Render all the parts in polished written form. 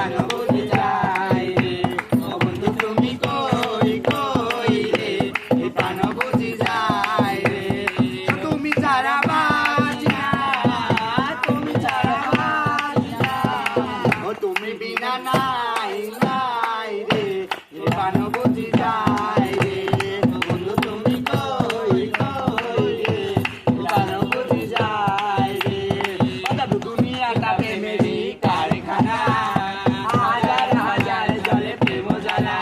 প্রাণ বুঝি যায় রে ও বন্ধু তুমি কই কই রে প্রাণ বুঝি যায় রে তুমি ছাড়া বাঁচি না তুমি ছাড়া বাঁচি না ও তুমি বিনা নাই নাই রে প্রাণ বুঝি যায় রে বন্ধু তুমি কই কই রে প্রাণ বুঝি যায় রে দুনিয়াটা প্রেমেরই কারখানা হাজার হাজার জলে প্রেম জ্বালা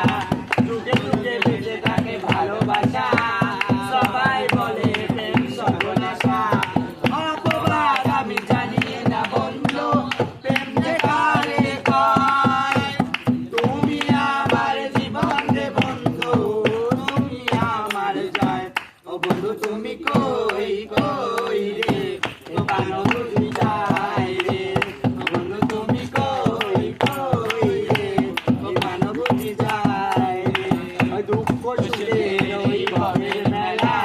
যুগে যুগে বেঁচে থাকে ভালোবাসা সবাই বলে প্রেম সর্বনাশা অপবাদ আমি জানি না বন্ধু প্রেম যে কারে কয় তুমি আমার জীবন রে বন্ধু তুমি আমার জয় ও বন্ধু তুমি কই কই রে প্রাণ বুঝি যায় রে ও বন্ধু তুমি কই কই রে প্রাণ বুঝি যায় রে দুঃখ সুরে ওই ভবের মেলা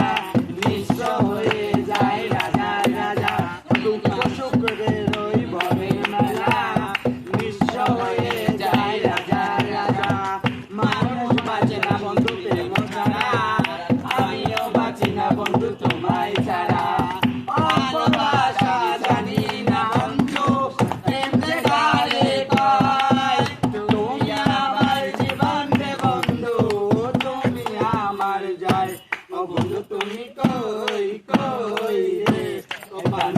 নিঃস্ব হয়ে যায় রাজা রাজা দুঃখ সুখের ওই ভবের মেলা নিঃস্ব হয়ে যায় রাজা রাজা মানুষ বাঁচে না বন্ধু প্রেম ছাড়া আমিও বাঁচি না বন্ধু তোমায় ছাড়া ভালোবাসা জানি না বন্ধু প্রেম যে কারে কয় তুমি আমার জীবন রে বন্ধু তুমি আমার জয় ও বন্ধু তুমি কই কই রে ও প্রাণ